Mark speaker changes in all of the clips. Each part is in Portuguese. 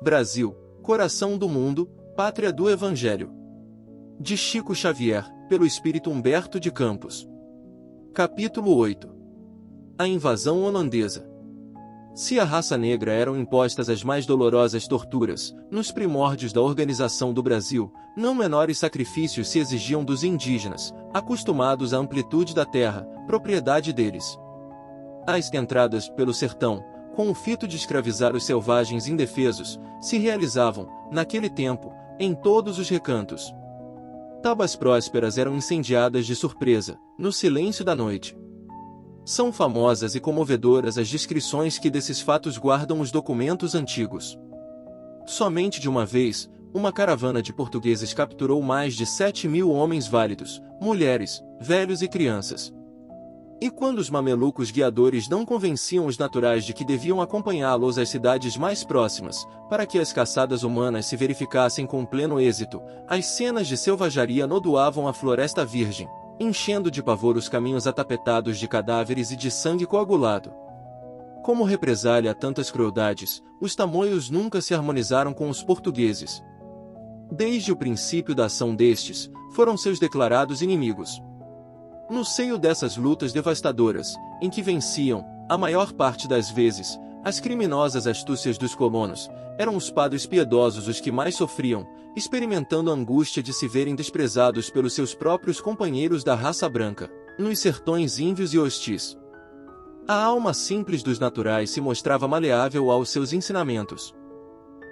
Speaker 1: Brasil, coração do mundo, pátria do Evangelho. De Chico Xavier, pelo Espírito Humberto de Campos. Capítulo 8. A invasão holandesa. Se à raça negra eram impostas as mais dolorosas torturas, nos primórdios da organização do Brasil, não menores sacrifícios se exigiam dos indígenas, acostumados à amplitude da terra, propriedade deles. As entradas pelo sertão, com o fito de escravizar os selvagens indefesos, se realizavam, naquele tempo, em todos os recantos. Tabas prósperas eram incendiadas de surpresa, no silêncio da noite. São famosas e comovedoras as descrições que desses fatos guardam os documentos antigos. Somente de uma vez, uma caravana de portugueses capturou mais de 7.000 homens válidos, mulheres, velhos e crianças. E quando os mamelucos guiadores não convenciam os naturais de que deviam acompanhá-los às cidades mais próximas, para que as caçadas humanas se verificassem com pleno êxito, as cenas de selvageria nodoavam a floresta virgem, enchendo de pavor os caminhos atapetados de cadáveres e de sangue coagulado. Como represália a tantas crueldades, os tamoios nunca se harmonizaram com os portugueses. Desde o princípio da ação destes, foram seus declarados inimigos. No seio dessas lutas devastadoras, em que venciam, a maior parte das vezes, as criminosas astúcias dos colonos, eram os padres piedosos os que mais sofriam, experimentando a angústia de se verem desprezados pelos seus próprios companheiros da raça branca, nos sertões ínvios e hostis. A alma simples dos naturais se mostrava maleável aos seus ensinamentos.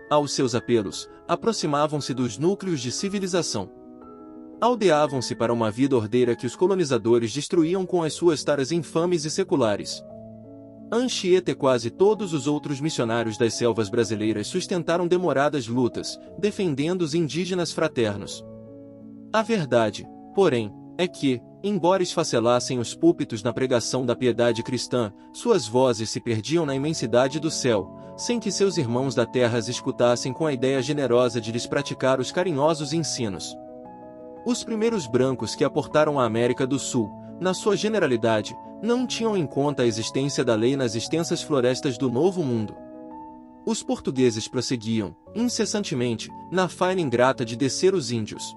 Speaker 1: Aos seus apelos, aproximavam-se dos núcleos de civilização. Aldeavam-se para uma vida ordeira que os colonizadores destruíam com as suas taras infames e seculares. Anchieta e quase todos os outros missionários das selvas brasileiras sustentaram demoradas lutas, defendendo os indígenas fraternos. A verdade, porém, é que, embora esfacelassem os púlpitos na pregação da piedade cristã, suas vozes se perdiam na imensidade do céu, sem que seus irmãos da terra as escutassem com a ideia generosa de lhes praticar os carinhosos ensinos. Os primeiros brancos que aportaram à América do Sul, na sua generalidade, não tinham em conta a existência da lei nas extensas florestas do Novo Mundo. Os portugueses prosseguiam, incessantemente, na faina ingrata de descer os índios.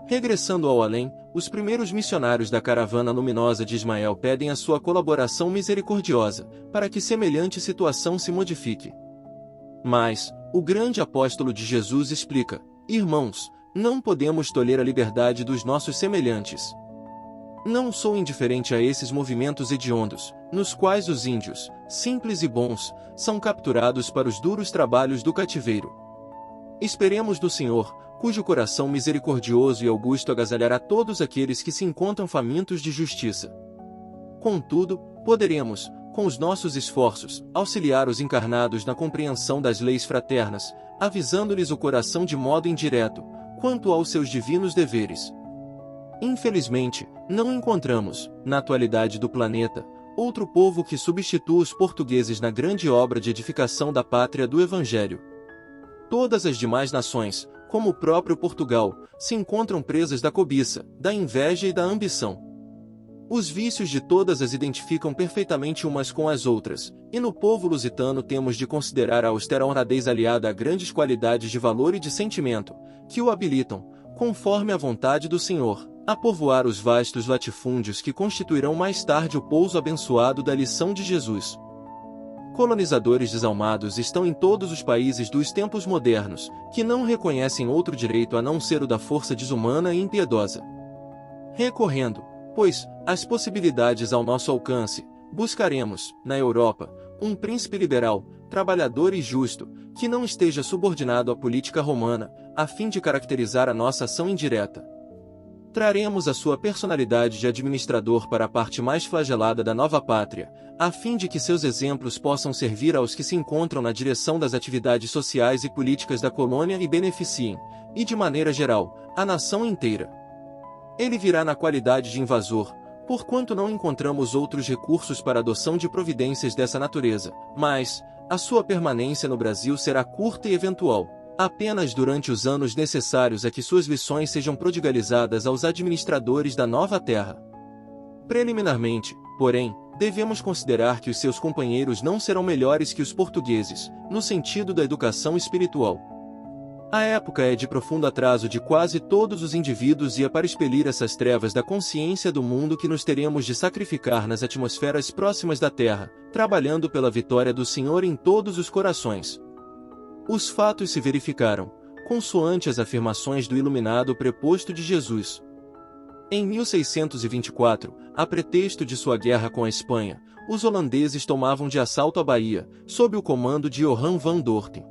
Speaker 1: Regressando ao além, os primeiros missionários da caravana luminosa de Ismael pedem a sua colaboração misericordiosa, para que semelhante situação se modifique. Mas, o grande apóstolo de Jesus explica: irmãos, não podemos tolher a liberdade dos nossos semelhantes. Não sou indiferente a esses movimentos hediondos, nos quais os índios, simples e bons, são capturados para os duros trabalhos do cativeiro. Esperemos do Senhor, cujo coração misericordioso e augusto agasalhará todos aqueles que se encontram famintos de justiça. Contudo, poderemos, com os nossos esforços, auxiliar os encarnados na compreensão das leis fraternas, avisando-lhes o coração de modo indireto, quanto aos seus divinos deveres. Infelizmente, não encontramos, na atualidade do planeta, outro povo que substitua os portugueses na grande obra de edificação da pátria do Evangelho. Todas as demais nações, como o próprio Portugal, se encontram presas da cobiça, da inveja e da ambição. Os vícios de todas as identificam perfeitamente umas com as outras, e no povo lusitano temos de considerar a austera honradez aliada a grandes qualidades de valor e de sentimento, que o habilitam, conforme a vontade do Senhor, a povoar os vastos latifúndios que constituirão mais tarde o pouso abençoado da lição de Jesus. Colonizadores desalmados estão em todos os países dos tempos modernos, que não reconhecem outro direito a não ser o da força desumana e impiedosa. Recorrendo, pois, às possibilidades ao nosso alcance, buscaremos, na Europa, um príncipe liberal, trabalhador e justo, que não esteja subordinado à política romana, a fim de caracterizar a nossa ação indireta. Traremos a sua personalidade de administrador para a parte mais flagelada da nova pátria, a fim de que seus exemplos possam servir aos que se encontram na direção das atividades sociais e políticas da colônia e beneficiem, e de maneira geral, a nação inteira. Ele virá na qualidade de invasor, porquanto não encontramos outros recursos para a adoção de providências dessa natureza, mas a sua permanência no Brasil será curta e eventual, apenas durante os anos necessários a que suas lições sejam prodigalizadas aos administradores da nova terra. Preliminarmente, porém, devemos considerar que os seus companheiros não serão melhores que os portugueses, no sentido da educação espiritual. A época é de profundo atraso de quase todos os indivíduos e é para expelir essas trevas da consciência do mundo que nos teremos de sacrificar nas atmosferas próximas da Terra, trabalhando pela vitória do Senhor em todos os corações. Os fatos se verificaram, consoante as afirmações do iluminado preposto de Jesus. Em 1624, a pretexto de sua guerra com a Espanha, os holandeses tomavam de assalto a Bahia, sob o comando de Johan van Dorten.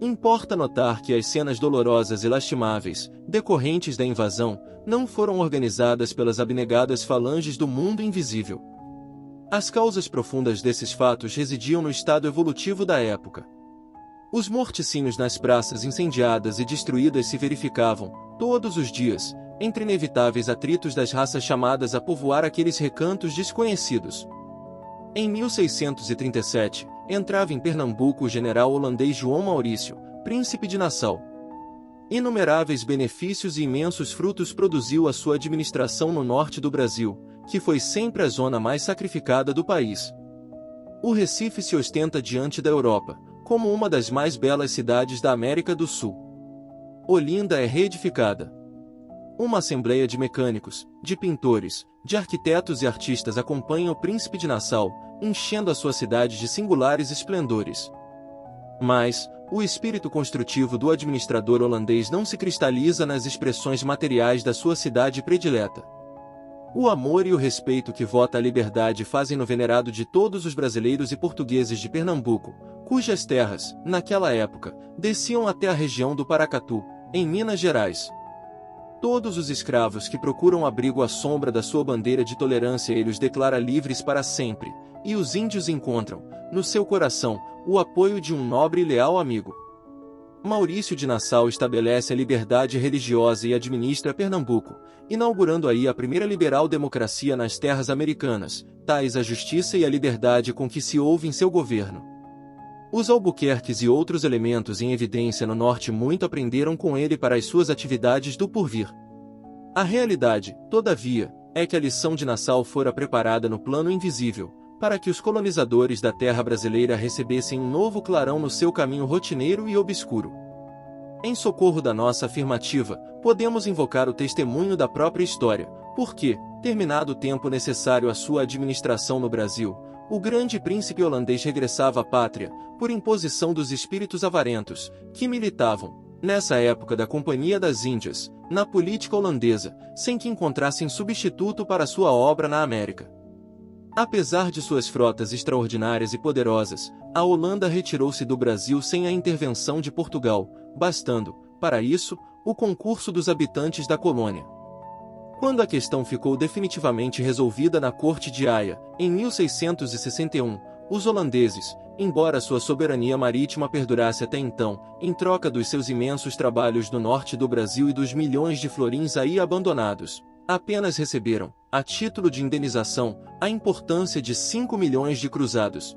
Speaker 1: Importa notar que as cenas dolorosas e lastimáveis, decorrentes da invasão, não foram organizadas pelas abnegadas falanges do mundo invisível. As causas profundas desses fatos residiam no estado evolutivo da época. Os morticínios nas praças incendiadas e destruídas se verificavam, todos os dias, entre inevitáveis atritos das raças chamadas a povoar aqueles recantos desconhecidos. Em 1637, entrava em Pernambuco o general holandês João Maurício, príncipe de Nassau. Inumeráveis benefícios e imensos frutos produziu a sua administração no norte do Brasil, que foi sempre a zona mais sacrificada do país. O Recife se ostenta diante da Europa, como uma das mais belas cidades da América do Sul. Olinda é reedificada. Uma assembleia de mecânicos, de pintores, de arquitetos e artistas acompanha o príncipe de Nassau, enchendo a sua cidade de singulares esplendores. Mas, o espírito construtivo do administrador holandês não se cristaliza nas expressões materiais da sua cidade predileta. O amor e o respeito que vota a liberdade fazem-no venerado de todos os brasileiros e portugueses de Pernambuco, cujas terras, naquela época, desciam até a região do Paracatu, em Minas Gerais. Todos os escravos que procuram abrigo à sombra da sua bandeira de tolerância ele os declara livres para sempre, e os índios encontram, no seu coração, o apoio de um nobre e leal amigo. Maurício de Nassau estabelece a liberdade religiosa e administra Pernambuco, inaugurando aí a primeira liberal democracia nas terras americanas, tais a justiça e a liberdade com que se ouve em seu governo. Os Albuquerques e outros elementos em evidência no norte muito aprenderam com ele para as suas atividades do porvir. A realidade, todavia, é que a lição de Nassau fora preparada no plano invisível, para que os colonizadores da terra brasileira recebessem um novo clarão no seu caminho rotineiro e obscuro. Em socorro da nossa afirmativa, podemos invocar o testemunho da própria história, porque, terminado o tempo necessário à sua administração no Brasil, o grande príncipe holandês regressava à pátria, por imposição dos espíritos avarentos, que militavam, nessa época da Companhia das Índias, na política holandesa, sem que encontrassem substituto para sua obra na América. Apesar de suas frotas extraordinárias e poderosas, a Holanda retirou-se do Brasil sem a intervenção de Portugal, bastando, para isso, o concurso dos habitantes da colônia. Quando a questão ficou definitivamente resolvida na Corte de Haia, em 1661, os holandeses, embora sua soberania marítima perdurasse até então, em troca dos seus imensos trabalhos no norte do Brasil e dos milhões de florins aí abandonados, apenas receberam, a título de indenização, a importância de 5 milhões de cruzados,